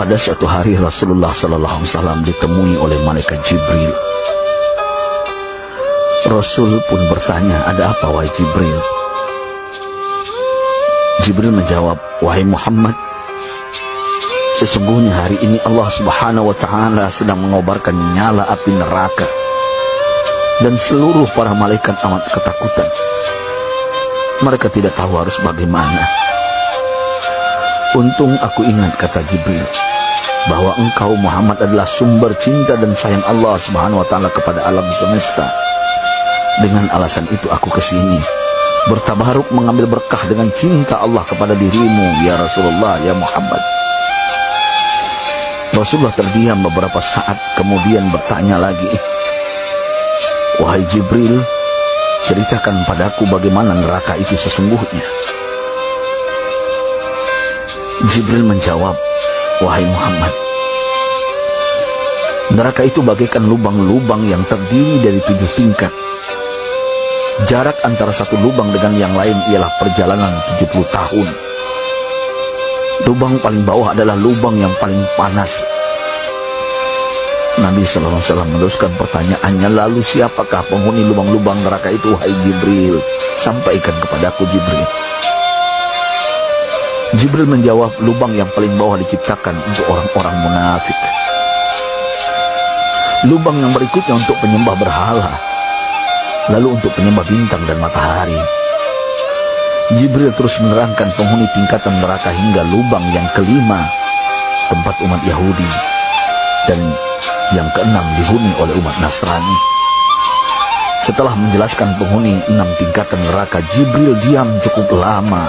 Pada suatu hari Rasulullah SAW ditemui oleh malaikat Jibril. Rasul pun bertanya, "Ada apa wahai Jibril?" Jibril menjawab, "Wahai Muhammad, sesungguhnya hari ini Allah Subhanahu wa Ta'ala sedang mengobarkan nyala api neraka, dan seluruh para malaikat amat ketakutan. Mereka tidak tahu harus bagaimana. Untung aku ingat," kata Jibril, "bahwa engkau Muhammad adalah sumber cinta dan sayang Allah Subhanahu wa Ta'ala kepada alam semesta. Dengan alasan itu aku kesini, bertabaruk mengambil berkah dengan cinta Allah kepada dirimu, ya Rasulullah, ya Muhammad." Rasulullah terdiam beberapa saat, kemudian bertanya lagi, "Wahai Jibril, ceritakan padaku bagaimana neraka itu sesungguhnya." Jibril menjawab, "Wahai Muhammad, neraka itu bagaikan lubang-lubang yang terdiri dari 7 tingkat. Jarak antara satu lubang dengan yang lain ialah perjalanan 70 tahun. Lubang paling bawah adalah lubang yang paling panas." Nabi SAW meneruskan pertanyaannya, "Lalu siapakah penghuni lubang-lubang neraka itu, wahai Jibril? Sampaikan kepadaku, Jibril." Jibril menjawab, "Lubang yang paling bawah diciptakan untuk orang-orang munafik. Lubang yang berikutnya untuk penyembah berhala, lalu untuk penyembah bintang dan matahari." Jibril terus menerangkan penghuni tingkatan neraka hingga lubang yang kelima, tempat umat Yahudi, dan yang keenam dihuni oleh umat Nasrani. Setelah menjelaskan penghuni 6 tingkatan neraka, Jibril diam cukup lama.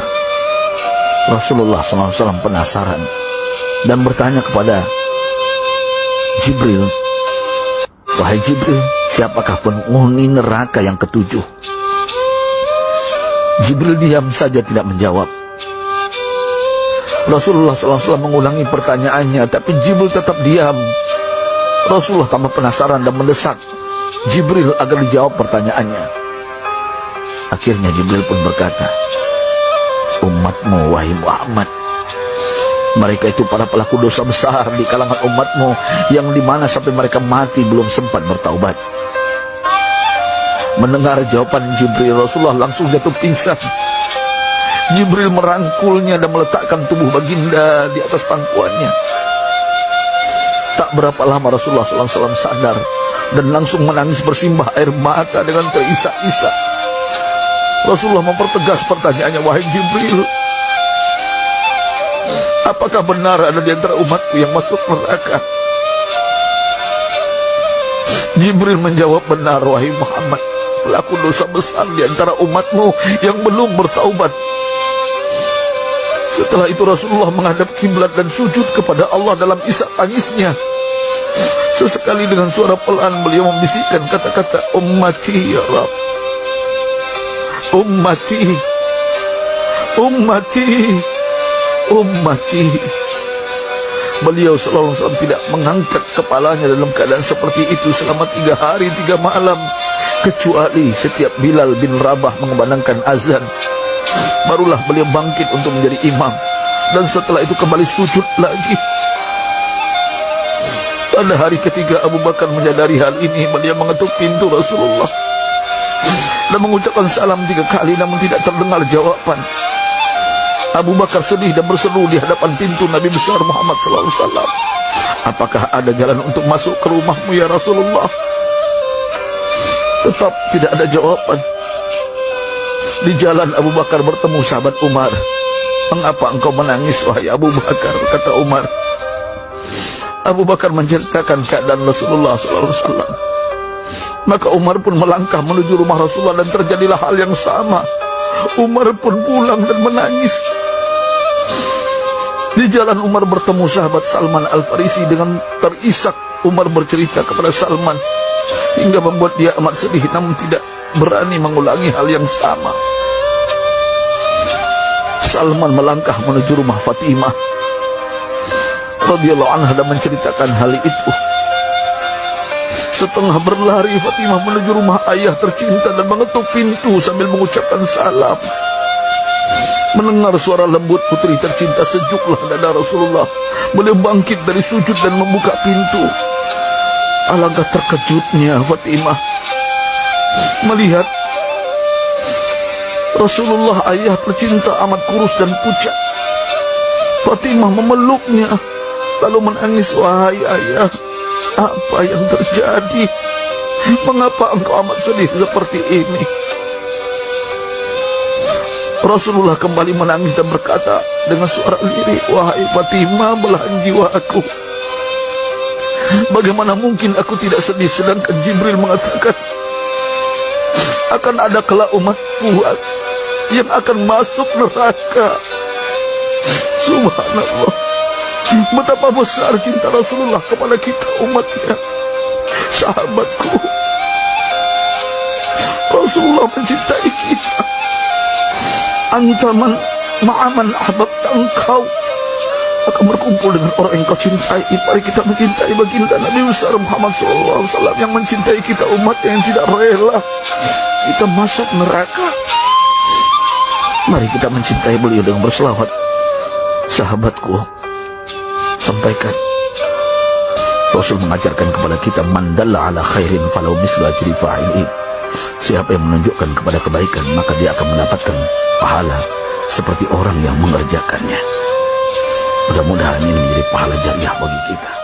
Rasulullah SAW penasaran dan bertanya kepada Jibril, "Wahai Jibril, siapakah penghuni neraka yang ke-7?" Jibril diam saja tidak menjawab. Rasulullah SAW mengulangi pertanyaannya, tapi Jibril tetap diam. Rasulullah tambah penasaran dan mendesak Jibril agar dijawab pertanyaannya. Akhirnya Jibril pun berkata, "Umatmu, wahai Muhammad, mereka itu para pelaku dosa besar di kalangan umatmu, yang dimana sampai mereka mati belum sempat bertaubat." Mendengar jawaban Jibril, Rasulullah langsung jatuh pingsan. Jibril merangkulnya dan meletakkan tubuh baginda di atas pangkuannya. Tak berapa lama Rasulullah SAW sadar dan langsung menangis bersimbah air mata dengan terisak-isak. Rasulullah mempertegas pertanyaannya, "Wahai Jibril, apakah benar ada di antara umatku yang masuk neraka?" Jibril menjawab, "Benar, wahai Muhammad, pelaku dosa besar di antara umatmu yang belum bertaubat." Setelah itu Rasulullah menghadap kiblat dan sujud kepada Allah dalam isak tangisnya. Sesekali dengan suara pelan beliau membisikkan kata-kata, "Ummati ya Rabb, ummati, ummati, ummati." Beliau SAW tidak mengangkat kepalanya dalam keadaan seperti itu selama 3 hari 3 malam, kecuali setiap Bilal bin Rabah mengumandangkan azan, barulah beliau bangkit untuk menjadi imam, dan setelah itu kembali sujud lagi. Pada hari ketiga Abu Bakar menyadari hal ini, beliau mengetuk pintu Rasulullah dan mengucapkan salam 3 kali, namun tidak terdengar jawaban. Abu Bakar sedih dan berseru di hadapan pintu Nabi besar Muhammad SAW, "Apakah ada jalan untuk masuk ke rumahmu ya Rasulullah?" Tetap tidak ada jawaban. Di jalan Abu Bakar bertemu sahabat Umar. "Mengapa engkau menangis, wahai Abu Bakar?" kata Umar. Abu Bakar menceritakan keadaan Rasulullah SAW. Maka Umar pun melangkah menuju rumah Rasulullah dan terjadilah hal yang sama. Umar pun pulang dan menangis. Di jalan Umar bertemu sahabat Salman Al-Farisi. Dengan terisak Umar bercerita kepada Salman hingga membuat dia amat sedih, namun tidak berani mengulangi hal yang sama. Salman melangkah menuju rumah Fatimah radhiyallahu anha dan menceritakan hal itu. Setengah berlari Fatimah menuju rumah ayah tercinta dan mengetuk pintu sambil mengucapkan salam. Mendengar suara lembut putri tercinta, sejuklah dada Rasulullah. Beliau bangkit dari sujud dan membuka pintu. Alangkah terkejutnya Fatimah melihat Rasulullah, ayah tercinta, amat kurus dan pucat. Fatimah memeluknya lalu menangis. Wahai ayah, apa yang terjadi? Mengapa engkau amat sedih seperti ini? Rasulullah kembali menangis dan berkata dengan suara lirik, wahai Fatimah, belahan jiwaku, bagaimana mungkin aku tidak sedih sedangkan Jibril mengatakan akan ada kelak umatku yang akan masuk neraka. Subhanallah, betapa besar cinta Rasulullah kepada kita umatnya. Sahabatku, Rasulullah mencintai kita. Antaman ma'aman ahbabta, engkau akan berkumpul dengan orang yang kau cintai. Mari kita mencintai baginda Nabi besar Muhammad SAW yang mencintai kita, umat yang tidak rela kita masuk neraka. Mari kita mencintai beliau dengan berselawat. Sahabatku, sampaikan, Rasul mengajarkan kepada kita, mandalla ala khairin falau mislu ajri fa'ili. Siapa yang menunjukkan kepada kebaikan, maka dia akan mendapatkan pahala seperti orang yang mengerjakannya. Mudah-mudahan ini menjadi pahala jariah bagi kita.